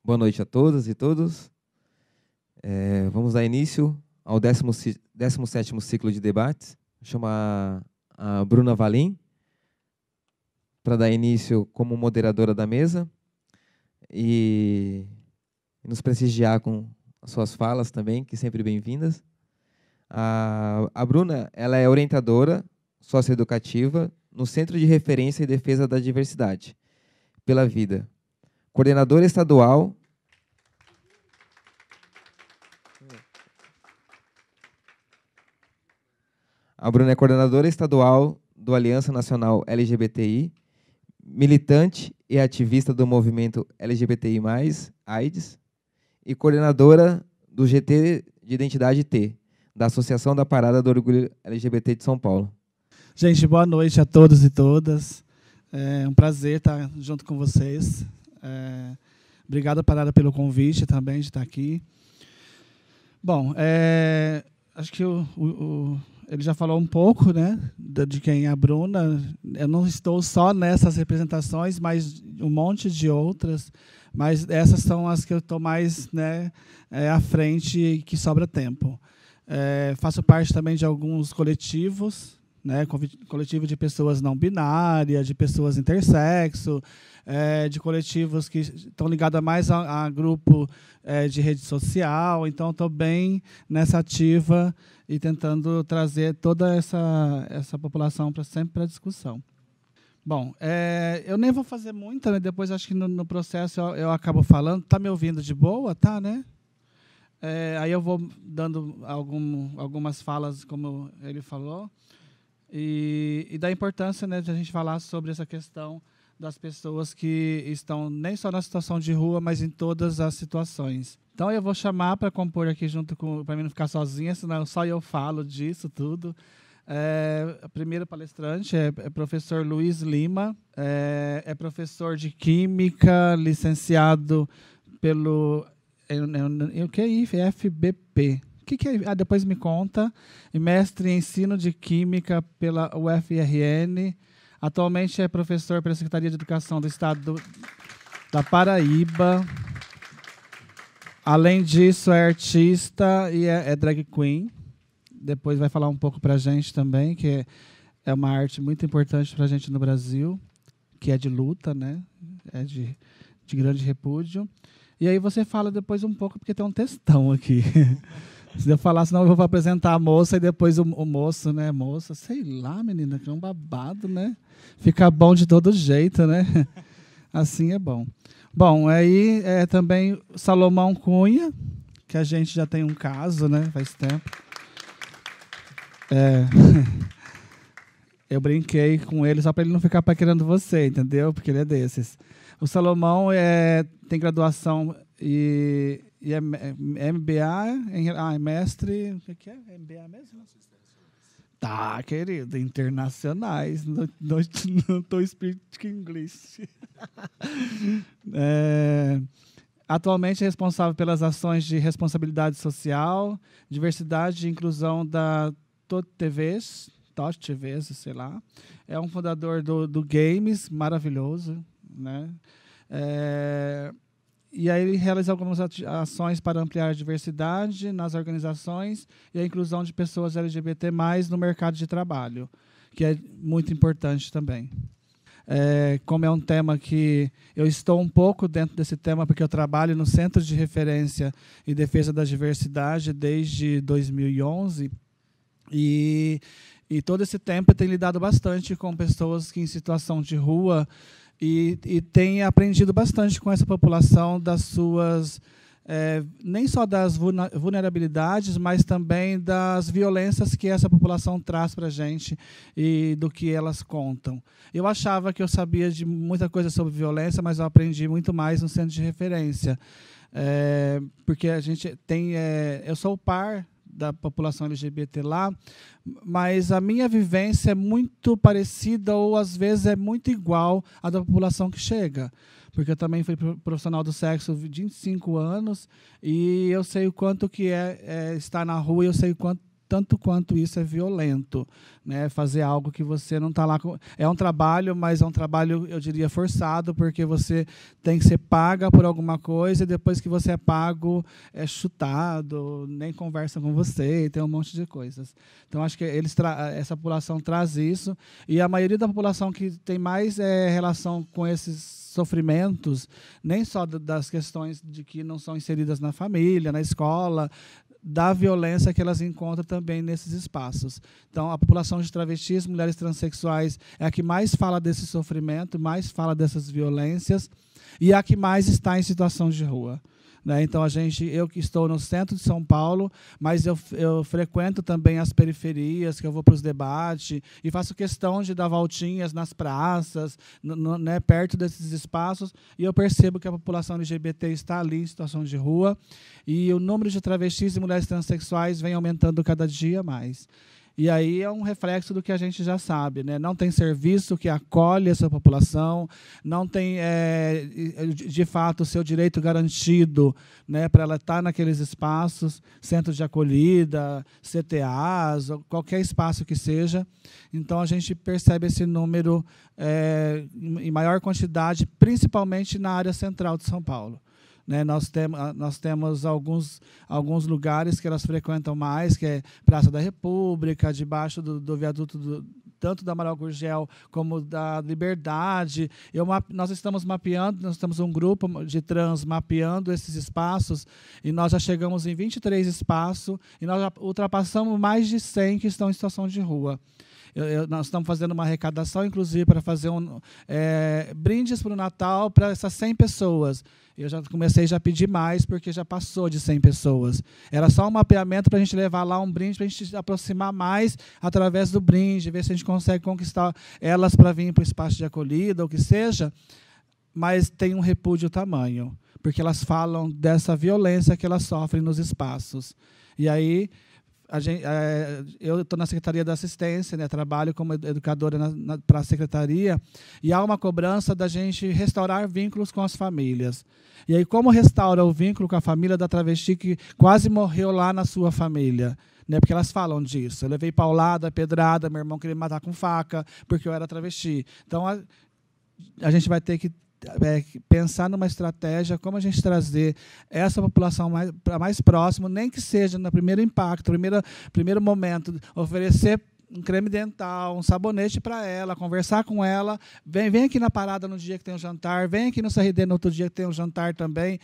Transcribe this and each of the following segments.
Boa noite a todas e todos. Vamos dar início ao 17º ciclo de debates. Vou chamar a Bruna Valim para dar início como moderadora da mesa e nos prestigiar com as suas falas também, que sempre bem-vindas. A Bruna, ela é orientadora socioeducativa no Centro de Referência e Defesa da Diversidade pela Vida, coordenadora estadual. A Bruna é coordenadora estadual do Aliança Nacional LGBTI, militante e ativista do movimento LGBTI+, AIDS, e coordenadora do GT de Identidade T, da Associação da Parada do Orgulho LGBT de São Paulo. Gente, boa noite a todos e todas. É um prazer estar junto com vocês. Obrigado, Parada, pelo convite também de estar aqui. Bom, acho que ele já falou um pouco, né, de quem é a Bruna. Eu não estou só nessas representações, mas um monte de outras. Mas essas são as que eu estou mais, né, à frente e que sobra tempo. Faço parte também de alguns coletivos, né, coletivo de pessoas não binárias, de pessoas intersexo, de coletivos que estão ligados mais a grupo de rede social. Então, estou bem nessa ativa e tentando trazer toda essa população sempre para a discussão. Bom, eu nem vou fazer muito, né? Depois acho que no processo eu acabo falando. Está me ouvindo de boa? Tá, né? Aí eu vou dando algumas falas, como ele falou, e da importância, né, de a gente falar sobre essa questão das pessoas que estão nem só na situação de rua, mas em todas as situações. Então eu vou chamar para compor aqui junto com, para mim não ficar sozinha, senão só eu falo disso tudo. O primeiro palestrante é professor Luiz Lima, é professor de Química, licenciado pelo FBP. O que é? Depois me conta. E mestre em Ensino de Química pela UFRN. Atualmente é professor pela Secretaria de Educação do Estado da Paraíba. Além disso, é artista e é drag queen. Depois vai falar um pouco para a gente também, que é uma arte muito importante para a gente no Brasil, que é de luta, né? É de grande repúdio. E aí você fala depois um pouco, porque tem um textão aqui. Se eu falar, senão eu vou apresentar a moça e depois o moço, né? Moça, sei lá, menina, que é um babado, né? Fica bom de todo jeito, né? Assim é bom. Bom, aí também Salomão Cunha, que a gente já tem um caso, né? Faz tempo. Eu brinquei com ele só para ele não ficar paquerando você, entendeu? Porque ele é desses. O Salomão tem graduação e é MBA, é mestre... O que é? MBA mesmo? Tá, querido, internacionais. Não estou speaking English. Atualmente é responsável pelas ações de responsabilidade social, diversidade e inclusão da TOTVs, sei lá. É um fundador do Games, maravilhoso, né? E aí ele realiza algumas ações para ampliar a diversidade nas organizações e a inclusão de pessoas LGBT+, no mercado de trabalho, que é muito importante também. Como é um tema que eu estou um pouco dentro desse tema, porque eu trabalho no Centro de Referência e Defesa da Diversidade desde 2011, e todo esse tempo eu tenho lidado bastante com pessoas que em situação de rua e tenho aprendido bastante com essa população das suas, nem só das vulnerabilidades, mas também das violências que essa população traz para a gente e do que elas contam. Eu achava que eu sabia de muita coisa sobre violência, mas eu aprendi muito mais no Centro de Referência, porque a gente tem... eu sou o par da população LGBT lá, mas a minha vivência é muito parecida ou, às vezes, é muito igual à da população que chega. Porque eu também fui profissional do sexo há 25 anos e eu sei o quanto que é estar na rua e eu sei o quanto tanto quanto isso é violento, né? Fazer algo que você não está lá com... É um trabalho, mas é um trabalho, eu diria, forçado, porque você tem que ser paga por alguma coisa e depois que você é pago, é chutado, nem conversa com você, tem um monte de coisas. Então, acho que essa população traz isso, e a maioria da população que tem mais relação com esses sofrimentos, nem só das questões de que não são inseridas na família, na escola, da violência que elas encontram também nesses espaços. Então, a população de travestis, mulheres transexuais, é a que mais fala desse sofrimento, mais fala dessas violências, e é a que mais está em situação de rua. Né? Então, eu que estou no centro de São Paulo, mas eu frequento também as periferias, que eu vou para os debates, e faço questão de dar voltinhas nas praças, né, perto desses espaços, e eu percebo que a população LGBT está ali em situação de rua, e o número de travestis e mulheres transexuais vem aumentando cada dia mais. E aí é um reflexo do que a gente já sabe, né? Não tem serviço que acolhe essa população, não tem, de fato, o seu direito garantido, né, para ela estar naqueles espaços, centros de acolhida, CTAs, ou qualquer espaço que seja. Então, a gente percebe esse número em maior quantidade, principalmente na área central de São Paulo. Né, nós temos alguns lugares que elas frequentam mais, que é Praça da República, debaixo do viaduto tanto da Amaral Gurgel como da Liberdade. Nós estamos mapeando, nós temos um grupo de trans mapeando esses espaços, e nós já chegamos em 23 espaços, e nós já ultrapassamos mais de 100 que estão em situação de rua. Nós estamos fazendo uma arrecadação, inclusive, para fazer brindes para o Natal para essas 100 pessoas. Eu já comecei a pedir mais, porque já passou de 100 pessoas. Era só um mapeamento para a gente levar lá um brinde, para a gente se aproximar mais através do brinde, ver se a gente consegue conquistar elas para vir para o espaço de acolhida, ou o que seja, mas tem um repúdio tamanho, porque elas falam dessa violência que elas sofrem nos espaços. E aí, eu estou na Secretaria da Assistência, né, trabalho como educadora para a Secretaria, e há uma cobrança da gente restaurar vínculos com as famílias. E aí, como restaura o vínculo com a família da travesti que quase morreu lá na sua família? Né, porque elas falam disso. Eu levei paulada, pedrada, meu irmão queria me matar com faca, porque eu era travesti. Então, a gente vai ter que pensar numa estratégia, como a gente trazer essa população mais próximo, nem que seja no primeiro impacto, primeiro momento, oferecer um creme dental, um sabonete para ela, conversar com ela, vem aqui na parada no dia que tem um jantar, vem aqui no CRD no outro dia que tem um jantar também.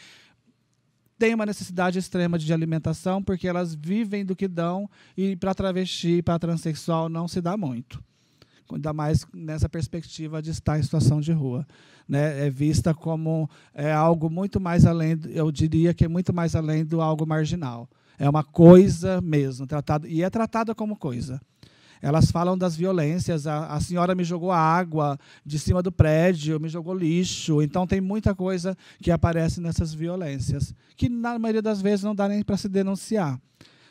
Tem uma necessidade extrema de alimentação, porque elas vivem do que dão, e para travesti, para transexual, não se dá muito. Ainda mais nessa perspectiva de estar em situação de rua. Né? É vista como algo muito mais além, eu diria que é muito mais além do algo marginal. É uma coisa mesmo, e é tratada como coisa. Elas falam das violências, a senhora me jogou água de cima do prédio, me jogou lixo. Então, tem muita coisa que aparece nessas violências, que, na maioria das vezes, não dá nem para se denunciar.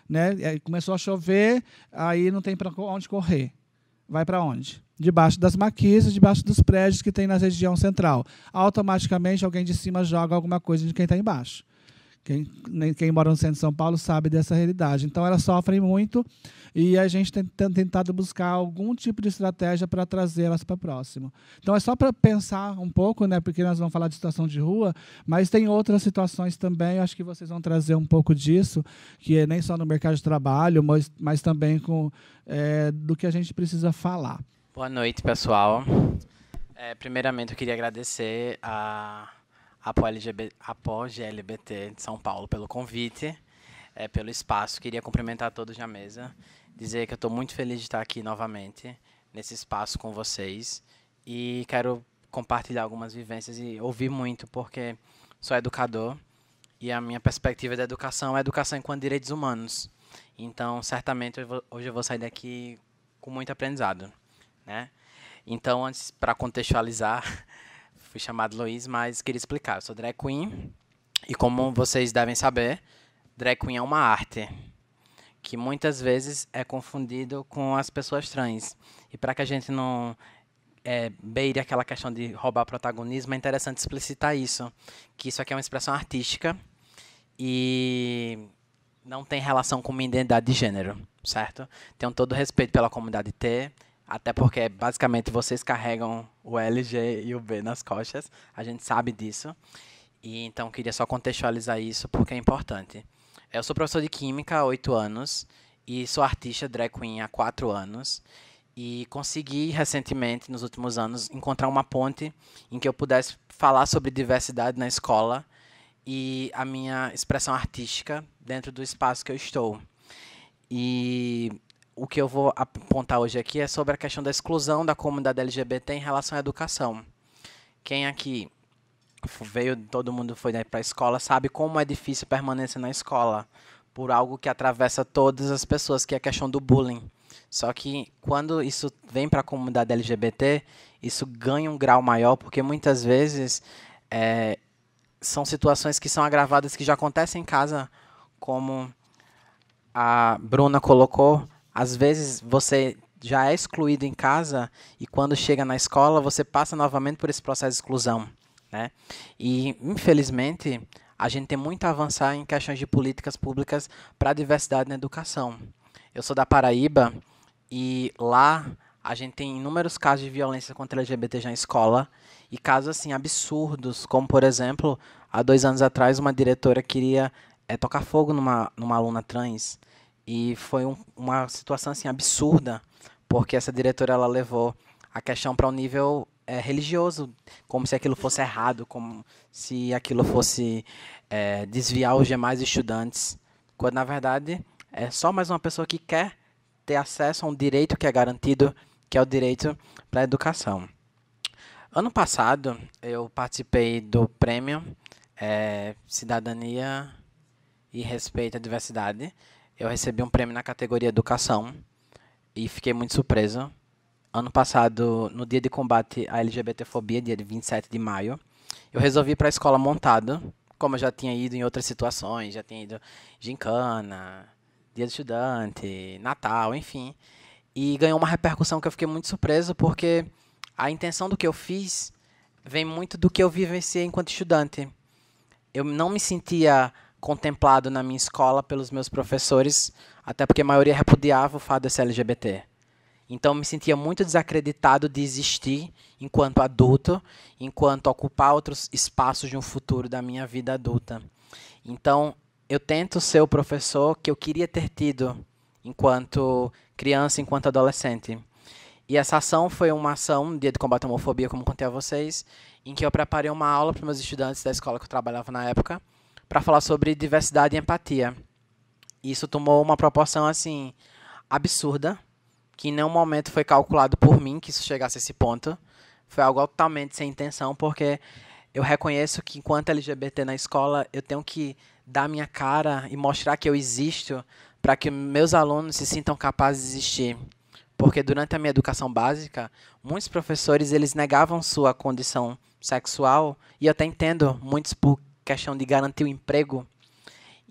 Né? Começou a chover, aí não tem para onde correr. Vai para onde? Debaixo das maquises, debaixo dos prédios que tem na região central. Automaticamente, alguém de cima joga alguma coisa de quem está embaixo. Quem mora no centro de São Paulo sabe dessa realidade. Então, elas sofrem muito, e a gente tem tentado buscar algum tipo de estratégia para trazer elas para próximo. Então, é só para pensar um pouco, né, porque nós vamos falar de situação de rua, mas tem outras situações também, eu acho que vocês vão trazer um pouco disso, que é nem só no mercado de trabalho, mas também do que a gente precisa falar. Boa noite, pessoal. Primeiramente, eu queria agradecer a Apoio LGBT de São Paulo pelo convite, pelo espaço. Queria cumprimentar todos na mesa, dizer que eu estou muito feliz de estar aqui novamente, nesse espaço com vocês, e quero compartilhar algumas vivências e ouvir muito, porque sou educador, e a minha perspectiva da educação é educação enquanto direitos humanos. Então, certamente, hoje eu vou sair daqui com muito aprendizado. Né? Então, antes, para contextualizar, fui chamado Luiz, mas queria explicar. Eu sou drag queen, e como vocês devem saber, drag queen é uma arte que muitas vezes é confundido com as pessoas trans. E para que a gente não beire aquela questão de roubar protagonismo, é interessante explicitar isso, que isso aqui é uma expressão artística e não tem relação com uma identidade de gênero. certo? Tenho todo o respeito pela comunidade T, até porque basicamente vocês carregam o L, G e o B nas costas, a gente sabe disso. E então queria só contextualizar isso porque é importante. Eu sou professor de Química há 8 anos e sou artista drag queen há 4 anos. E consegui recentemente, nos últimos anos, encontrar uma ponte em que eu pudesse falar sobre diversidade na escola e a minha expressão artística dentro do espaço que eu estou. E o que eu vou apontar hoje aqui é sobre a questão da exclusão da comunidade LGBT em relação à educação. Quem aqui veio, todo mundo foi para a escola, sabe como é difícil permanecer na escola por algo que atravessa todas as pessoas, que é a questão do bullying. Só que quando isso vem para a comunidade LGBT, isso ganha um grau maior, porque muitas vezes são situações que são agravadas, que já acontecem em casa, como a Bruna colocou. Às vezes você já é excluído em casa e quando chega na escola você passa novamente por esse processo de exclusão, né? E, infelizmente, a gente tem muito a avançar em questões de políticas públicas para a diversidade na educação. Eu sou da Paraíba e lá a gente tem inúmeros casos de violência contra LGBTs na escola e casos assim absurdos, como, por exemplo, há 2 anos atrás uma diretora queria tocar fogo numa aluna trans e foi uma situação assim absurda, porque essa diretora ela levou a questão para um nível religioso, como se aquilo fosse errado, como se aquilo fosse desviar os demais estudantes, quando na verdade é só mais uma pessoa que quer ter acesso a um direito que é garantido, que é o direito para a educação. Ano passado, eu participei do prêmio Cidadania e Respeito à Diversidade. Eu recebi um prêmio na categoria Educação e fiquei muito surpreso. Ano passado, no dia de combate à LGBTfobia, dia de 27 de maio, eu resolvi ir para a escola montado, como eu já tinha ido em outras situações, já tinha ido gincana, Dia do Estudante, Natal, enfim. E ganhou uma repercussão que eu fiquei muito surpreso, porque a intenção do que eu fiz vem muito do que eu vivenciei enquanto estudante. Eu não me sentia contemplado na minha escola pelos meus professores, até porque a maioria repudiava o fato de ser LGBT. Então, eu me sentia muito desacreditado de existir enquanto adulto, enquanto ocupar outros espaços de um futuro da minha vida adulta. Então, eu tento ser o professor que eu queria ter tido enquanto criança, enquanto adolescente. E essa ação foi uma ação, Dia de Combate à Homofobia, como contei a vocês, em que eu preparei uma aula para meus estudantes da escola que eu trabalhava na época, para falar sobre diversidade e empatia. Isso tomou uma proporção assim absurda, que em nenhum momento foi calculado por mim que isso chegasse a esse ponto. Foi algo totalmente sem intenção, porque eu reconheço que enquanto LGBT na escola, eu tenho que dar minha cara e mostrar que eu existo para que meus alunos se sintam capazes de existir. Porque durante a minha educação básica, muitos professores eles negavam sua condição sexual, e eu até entendo, muitos por questão de garantir o emprego.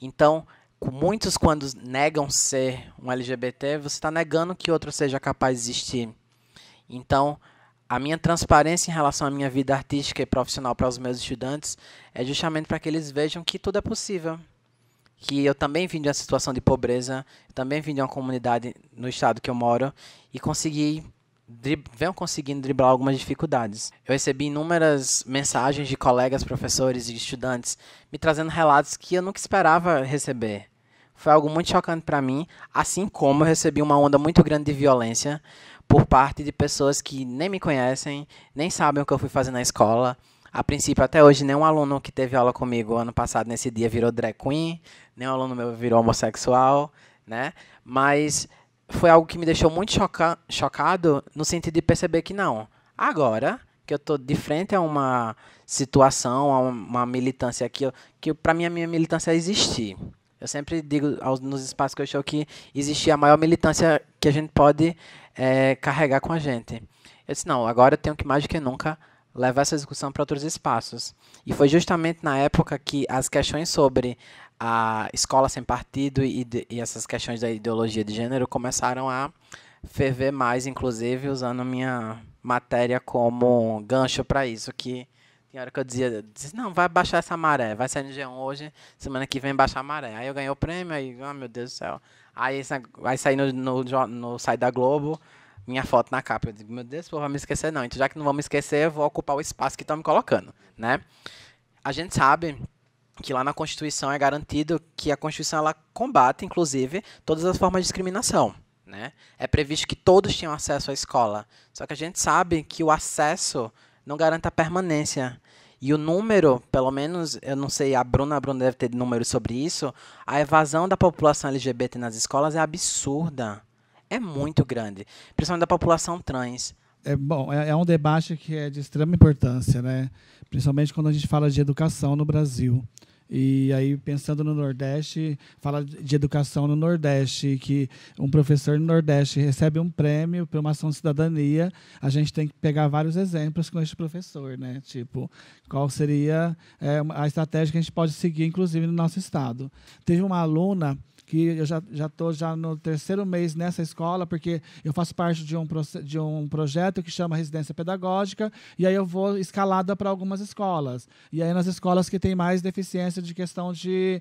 Então, muitos quando negam ser um LGBT, você está negando que outro seja capaz de existir. Então, a minha transparência em relação à minha vida artística e profissional para os meus estudantes é justamente para que eles vejam que tudo é possível. Que eu também vim de uma situação de pobreza, também vim de uma comunidade no estado que eu moro e venho conseguindo driblar algumas dificuldades. Eu recebi inúmeras mensagens de colegas, professores e estudantes me trazendo relatos que eu nunca esperava receber. Foi algo muito chocante para mim, assim como eu recebi uma onda muito grande de violência por parte de pessoas que nem me conhecem, nem sabem o que eu fui fazer na escola. A princípio, até hoje, nenhum aluno que teve aula comigo ano passado, nesse dia, virou drag queen, nenhum aluno meu virou homossexual, né? Mas foi algo que me deixou muito chocado no sentido de perceber que não. Agora que eu estou de frente a uma situação, a uma militância que para mim a minha militância é existir. Eu sempre digo nos espaços que eu estou que existe a maior militância que a gente pode carregar com a gente. Eu disse, não, agora eu tenho que mais do que nunca levar essa discussão para outros espaços. E foi justamente na época que as questões sobre a escola sem partido e essas questões da ideologia de gênero começaram a ferver mais, inclusive usando minha matéria como gancho para isso, que tinha hora que eu dizia, não, vai baixar essa maré, vai sair no G1 hoje, semana que vem baixar a maré. Aí eu ganhei o prêmio, aí, oh meu Deus do céu, Aí vai sair no site da Globo, minha foto na capa. Eu digo, meu Deus, pô, vai me esquecer não. Então, já que não vão me esquecer, eu vou ocupar o espaço que estão me colocando, né? A gente sabe que lá na Constituição é garantido que a Constituição ela combate, inclusive, todas as formas de discriminação, né? É previsto que todos tenham acesso à escola. Só que a gente sabe que o acesso não garante a permanência. E o número, pelo menos, eu não sei, a Bruna deve ter números sobre isso, a evasão da população LGBT nas escolas é absurda. É muito grande, principalmente da população trans. É um debate que é de extrema importância, né? Principalmente quando a gente fala de educação no Brasil. E aí, pensando no Nordeste, fala de educação no Nordeste, que um professor no Nordeste recebe um prêmio por uma ação de cidadania, a gente tem que pegar vários exemplos com este professor, né? Tipo, qual seria a estratégia que a gente pode seguir, inclusive, no nosso estado. Teve uma aluna que eu já estou no 3º mês nessa escola, porque eu faço parte de um projeto que chama Residência Pedagógica, e aí eu vou escalada para algumas escolas. E aí nas escolas que tem mais deficiência de questão de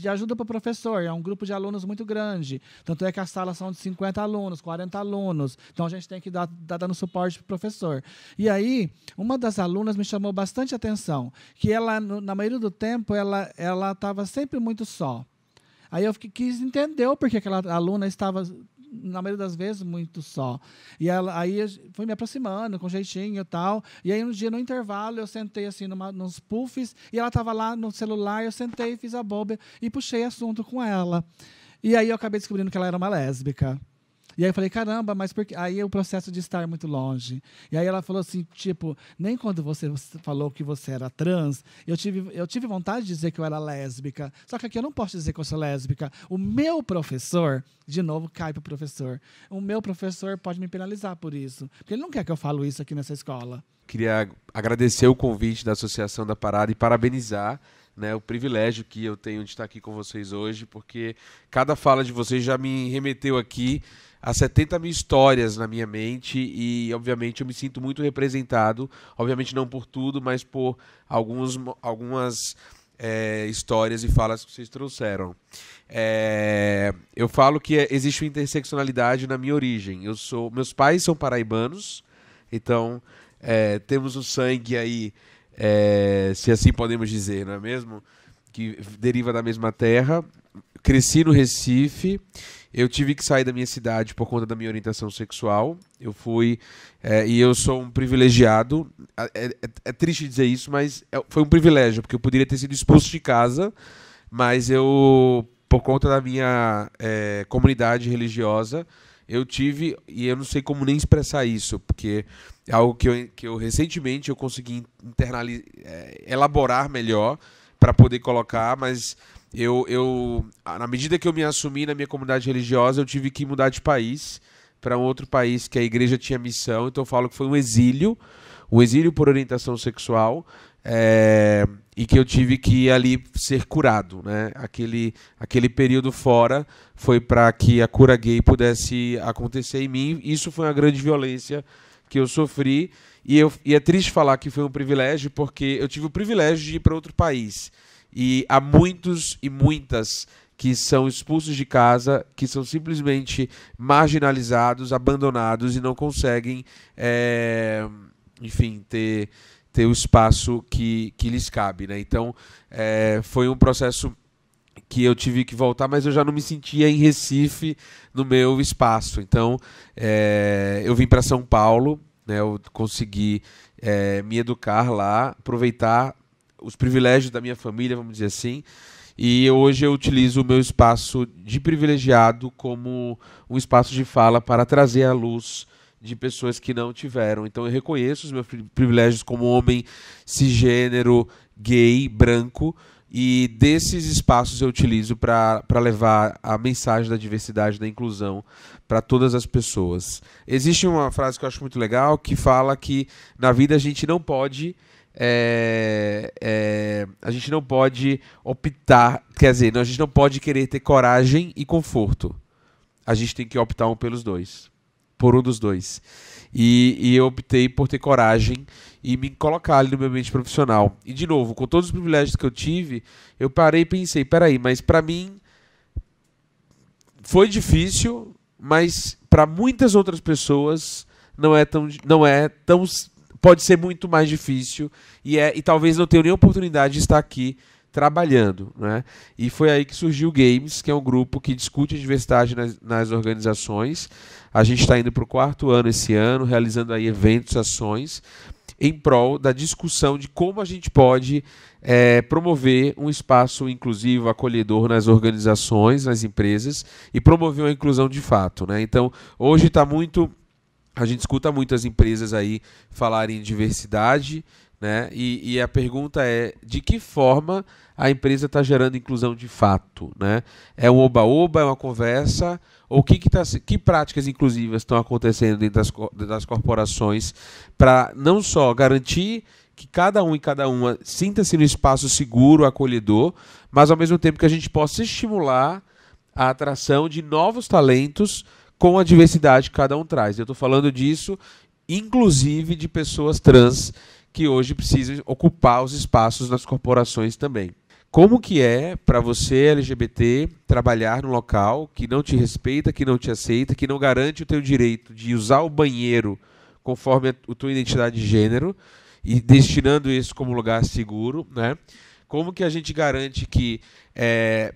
ajuda para o professor, é um grupo de alunos muito grande. Tanto é que as salas são de 50 alunos, 40 alunos, então a gente tem que dar dando suporte para o professor. E aí, uma das alunas me chamou bastante atenção, que ela, na maioria do tempo, ela estava sempre muito só. Aí eu quis entender o porquê aquela aluna estava, na maioria das vezes, muito só. E aí fui me aproximando com jeitinho e tal. E aí, um dia, no intervalo, eu sentei assim nos puffs, e ela estava lá no celular, eu sentei, fiz a boba e puxei assunto com ela. E aí eu acabei descobrindo que ela era uma lésbica. E aí eu falei, caramba, mas por quê? Aí o processo de estar muito longe. E aí ela falou assim, tipo, nem quando você falou que você era trans, eu tive vontade de dizer que eu era lésbica. Só que aqui eu não posso dizer que eu sou lésbica. O meu professor, de novo, cai pro professor. O meu professor pode me penalizar por isso. Porque ele não quer que eu falo isso aqui nessa escola. Queria agradecer o convite da Associação da Parada e parabenizar, né, o privilégio que eu tenho de estar aqui com vocês hoje, porque cada fala de vocês já me remeteu aqui a 70 mil histórias na minha mente e, obviamente, eu me sinto muito representado, obviamente não por tudo, mas por algumas histórias e falas que vocês trouxeram. Eu falo que existe uma interseccionalidade na minha origem. Meus pais são paraibanos, então temos o sangue aí, se assim podemos dizer, não é mesmo? Que deriva da mesma terra. Cresci no Recife. Eu tive que sair da minha cidade por conta da minha orientação sexual. Eu fui e eu sou um privilegiado. É triste dizer isso, mas foi um privilégio, porque eu poderia ter sido expulso de casa, mas eu, por conta da minha comunidade religiosa, eu tive, e eu não sei como nem expressar isso, porque é algo que eu recentemente eu consegui elaborar melhor para poder colocar, mas na medida que eu me assumi na minha comunidade religiosa, eu tive que mudar de país para um outro país que a igreja tinha missão, então eu falo que foi um exílio por orientação sexual, e que eu tive que ali ser curado, né? Aquele período fora foi para que a cura gay pudesse acontecer em mim. Isso foi uma grande violência que eu sofri, e é triste falar que foi um privilégio, porque eu tive o privilégio de ir para outro país. E há muitos e muitas que são expulsos de casa, que são simplesmente marginalizados, abandonados e não conseguem, enfim, ter o espaço que lhes cabe, né? Então, foi um processo que eu tive que voltar, mas eu já não me sentia em Recife, no meu espaço. Então, eu vim para São Paulo, né? Eu consegui me educar lá, aproveitar os privilégios da minha família, vamos dizer assim, e hoje eu utilizo o meu espaço de privilegiado como um espaço de fala para trazer à luz de pessoas que não tiveram. Então eu reconheço os meus privilégios como homem cisgênero, gay, branco, e desses espaços eu utilizo para levar a mensagem da diversidade, da inclusão para todas as pessoas. Existe uma frase que eu acho muito legal, que fala que na vida a gente não pode optar, quer dizer, a gente não pode querer ter coragem e conforto. A gente tem que optar por um dos dois. E eu optei por ter coragem e me colocar ali no meu ambiente profissional. E, de novo, com todos os privilégios que eu tive, eu parei e pensei, peraí, mas para mim, foi difícil, mas para muitas outras pessoas não é tão, pode ser muito mais difícil e talvez não tenha nem oportunidade de estar aqui trabalhando, né? E foi aí que surgiu o Games, que é um grupo que discute a diversidade nas organizações. A gente está indo para o 4º ano esse ano, realizando aí eventos, ações, em prol da discussão de como a gente pode promover um espaço inclusivo, acolhedor nas organizações, nas empresas, e promover uma inclusão de fato, né? Então, hoje está muito... A gente escuta muitas empresas aí falarem em diversidade, né? E a pergunta é, de que forma a empresa está gerando inclusão de fato, né? É um oba-oba, é uma conversa, ou que práticas inclusivas estão acontecendo dentro das corporações para não só garantir que cada um e cada uma sinta-se no espaço seguro, acolhedor, mas ao mesmo tempo que a gente possa estimular a atração de novos talentos com a diversidade que cada um traz. Eu estou falando disso, inclusive de pessoas trans, que hoje precisam ocupar os espaços nas corporações também. Como que é para você, LGBT, trabalhar num local que não te respeita, que não te aceita, que não garante o teu direito de usar o banheiro conforme a tua identidade de gênero e destinando isso como lugar seguro, né? Como que a gente garante que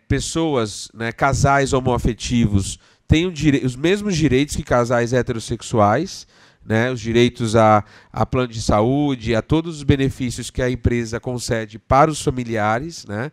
pessoas, né, casais homoafetivos tenham os mesmos direitos que casais heterossexuais, né, os direitos a plano de saúde, a todos os benefícios que a empresa concede para os familiares, né?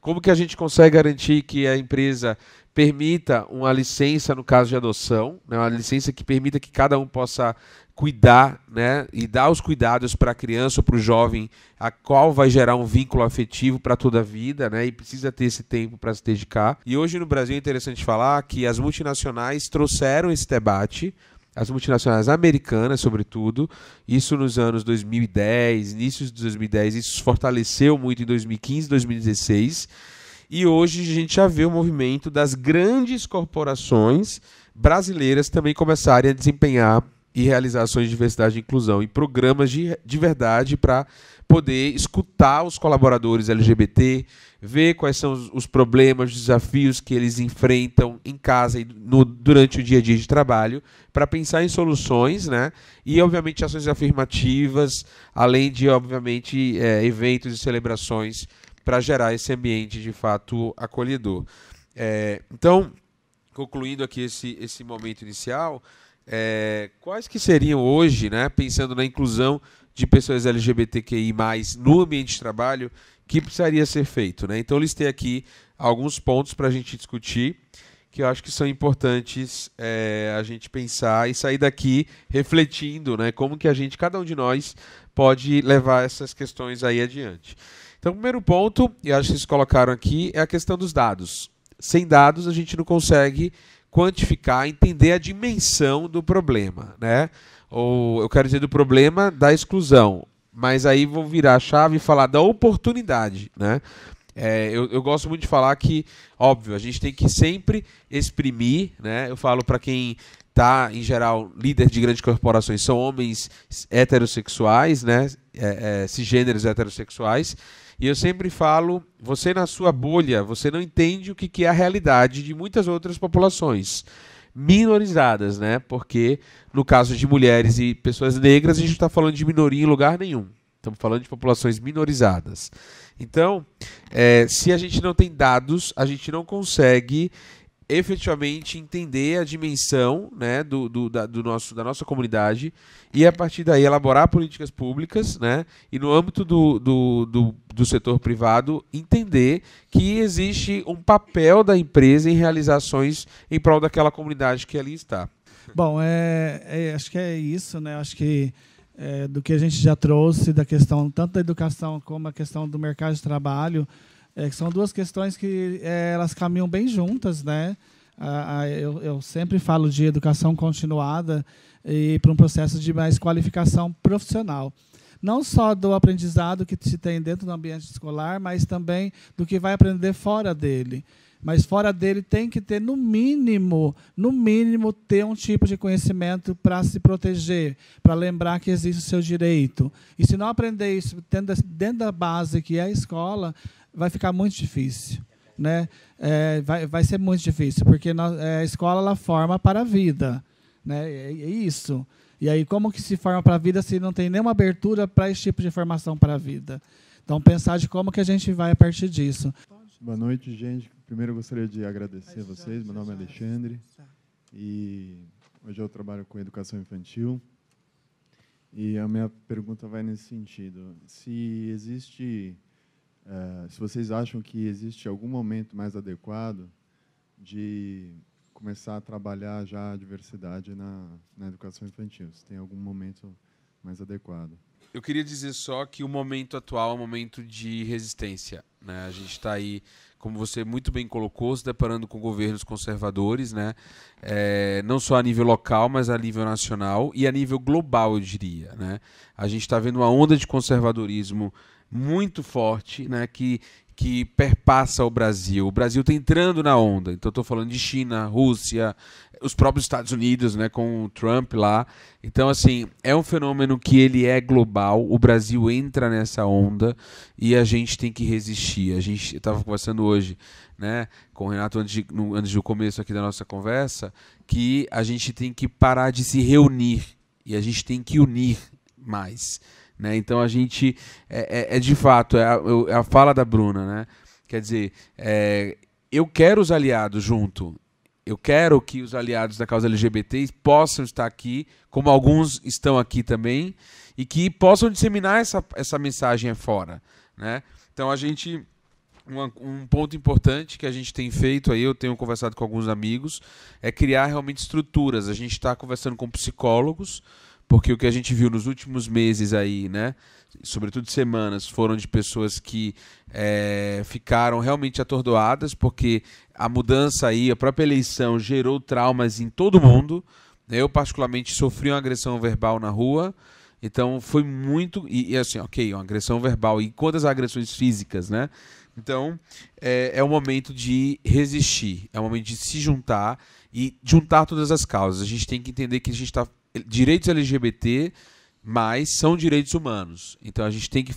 Como que a gente consegue garantir que a empresa permita uma licença no caso de adoção, né, uma licença que permita que cada um possa cuidar, né, e dar os cuidados para a criança ou para o jovem, a qual vai gerar um vínculo afetivo para toda a vida, né, e precisa ter esse tempo para se dedicar. E hoje no Brasil é interessante falar que as multinacionais trouxeram esse debate, as multinacionais americanas, sobretudo, isso nos anos 2010, inícios de 2010, isso se fortaleceu muito em 2015, 2016, e hoje a gente já vê o movimento das grandes corporações brasileiras também começarem a desempenhar e realizar ações de diversidade e inclusão e programas de verdade para poder escutar os colaboradores LGBT, ver quais são os problemas, os desafios que eles enfrentam em casa e durante o dia a dia de trabalho, para pensar em soluções, né? E, obviamente, ações afirmativas, além de, obviamente, eventos e celebrações para gerar esse ambiente, de fato, acolhedor. Então, concluindo aqui esse momento inicial, quais que seriam hoje, né, pensando na inclusão de pessoas LGBTQI+, no ambiente de trabalho, que precisaria ser feito, né? Então, eu listei aqui alguns pontos para a gente discutir, que eu acho que são importantes a gente pensar e sair daqui refletindo, né, como que cada um de nós, pode levar essas questões aí adiante. Então, o primeiro ponto, e acho que vocês colocaram aqui, é a questão dos dados. Sem dados, a gente não consegue quantificar, entender a dimensão do problema, né? Ou eu quero dizer do problema da exclusão, mas aí vou virar a chave e falar da oportunidade, né? Eu gosto muito de falar que, óbvio, a gente tem que sempre exprimir, né? Eu falo para quem está, em geral, líder de grandes corporações, são homens heterossexuais, né? Cisgêneros heterossexuais, e eu sempre falo, você na sua bolha, você não entende o que é a realidade de muitas outras populações minorizadas, né? Porque no caso de mulheres e pessoas negras, a gente não está falando de minoria em lugar nenhum. Estamos falando de populações minorizadas. Então, se a gente não tem dados, a gente não consegue efetivamente entender a dimensão, né, da nossa comunidade e, a partir daí, elaborar políticas públicas, né, e, no âmbito do setor privado, entender que existe um papel da empresa em realizações em prol daquela comunidade que ali está. Bom, acho que é isso, né? Acho que do que a gente já trouxe, da questão tanto da educação como a questão do mercado de trabalho, que são duas questões que elas caminham bem juntas, né? Eu sempre falo de educação continuada e para um processo de mais qualificação profissional. Não só do aprendizado que se tem dentro do ambiente escolar, mas também do que vai aprender fora dele. Mas fora dele tem que ter, no mínimo, ter um tipo de conhecimento para se proteger, para lembrar que existe o seu direito. E se não aprender isso dentro da base que é a escola, vai ficar muito difícil. né, vai ser muito difícil, porque a escola ela forma para a vida, né, é isso. E aí, como que se forma para a vida se não tem nenhuma abertura para esse tipo de formação para a vida? Então, pensar de como que a gente vai a partir disso. Boa noite, gente. Primeiro, eu gostaria de agradecer a vocês. Meu nome é Alexandre e hoje eu trabalho com educação infantil. E a minha pergunta vai nesse sentido. Se vocês acham que existe algum momento mais adequado de começar a trabalhar já a diversidade na educação infantil, se tem algum momento mais adequado. Eu queria dizer só que o momento atual é um momento de resistência, né? A gente está aí, como você muito bem colocou, se deparando com governos conservadores, né? Não só a nível local, mas a nível nacional e a nível global, eu diria, né? A gente está vendo uma onda de conservadorismo muito forte, né? Que perpassa o Brasil. O Brasil está entrando na onda. Então, estou falando de China, Rússia, os próprios Estados Unidos, né, com o Trump lá. Então, assim, é um fenômeno que ele é global. O Brasil entra nessa onda e a gente tem que resistir. Eu estava conversando hoje, né, com o Renato, antes do começo aqui da nossa conversa, que a gente tem que parar de se reunir e a gente tem que unir mais. Né? Então a gente de fato a fala da Bruna, né? Quer dizer, eu quero os aliados junto, eu quero que os aliados da causa LGBT possam estar aqui, como alguns estão aqui também, e que possam disseminar essa mensagem fora, né? Então a gente um ponto importante que a gente tem feito aí, eu tenho conversado com alguns amigos, é criar realmente estruturas. A gente está conversando com psicólogos, porque o que a gente viu nos últimos meses aí, né, sobretudo semanas, foram de pessoas que ficaram realmente atordoadas, porque a mudança aí, a própria eleição gerou traumas em todo mundo. Eu, particularmente, sofri uma agressão verbal na rua, então foi muito... E assim, ok, uma agressão verbal. E quantas agressões físicas, né? Então, é um momento de resistir, é um momento de se juntar e juntar todas as causas. A gente tem que entender que a gente está... Direitos LGBT, mas são direitos humanos. Então a gente tem que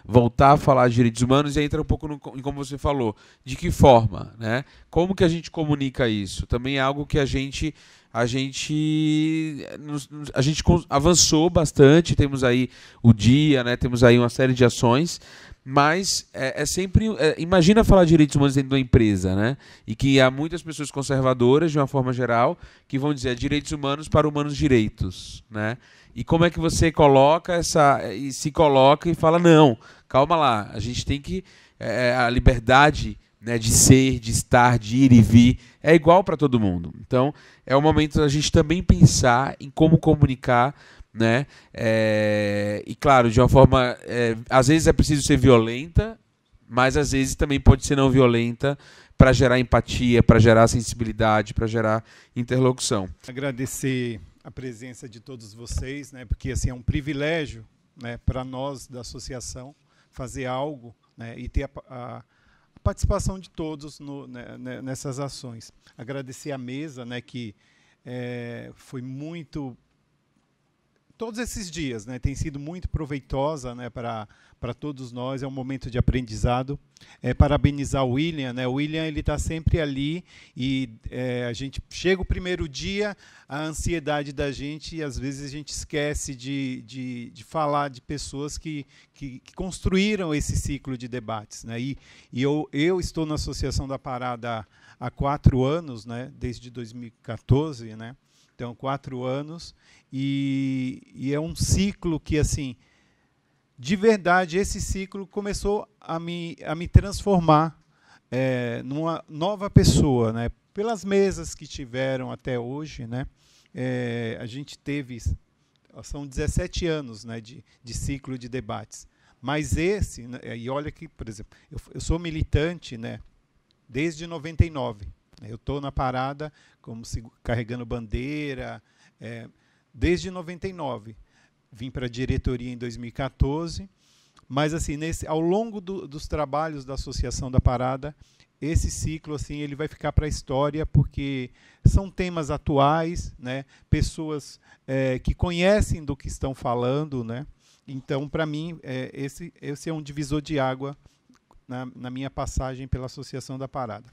voltar a falar de direitos humanos e entra um pouco em como você falou, de que forma, né? Como que a gente comunica isso? Também é algo que a gente avançou bastante, temos aí o dia, né? Temos aí uma série de ações, mas sempre... imagina falar de direitos humanos dentro de uma empresa, né? E que há muitas pessoas conservadoras, de uma forma geral, que vão dizer direitos humanos para humanos direitos, né? E como é que você se coloca e fala, não, calma lá, a gente tem que... a liberdade, né, de ser, de estar, de ir e vir, é igual para todo mundo. Então, é o momento da gente também pensar em como comunicar, né? E claro, de uma forma, às vezes é preciso ser violenta, mas às vezes também pode ser não violenta para gerar empatia, para gerar sensibilidade, para gerar interlocução. Agradecer a presença de todos vocês, né? Porque assim é um privilégio, né, para nós da associação fazer algo, né, e ter a participação de todos nessas ações. Agradecer a mesa, né, que foi muito... Todos esses dias, né, tem sido muito proveitosa, né, para todos nós, é um momento de aprendizado. Parabenizar o William, né, o William ele está sempre ali e a gente chega o primeiro dia, a ansiedade da gente, e às vezes a gente esquece de falar de pessoas que construíram esse ciclo de debates. Né, e eu estou na Associação da Parada há 4 anos, né, desde 2014, né, então 4 anos, e é um ciclo que, assim, de verdade, esse ciclo começou a me transformar numa nova pessoa, né? Pelas mesas que tiveram até hoje, né? A gente teve, são 17 anos, né, de ciclo de debates, mas esse, né, e olha que, por exemplo, eu sou militante, né, desde 99. Eu estou na parada carregando bandeira desde 99. Vim para a diretoria em 2014, mas assim ao longo dos trabalhos da Associação da Parada, esse ciclo assim ele vai ficar para a história, porque são temas atuais, né? Pessoas que conhecem do que estão falando, né? Então, para mim, esse é um divisor de água na minha passagem pela Associação da Parada.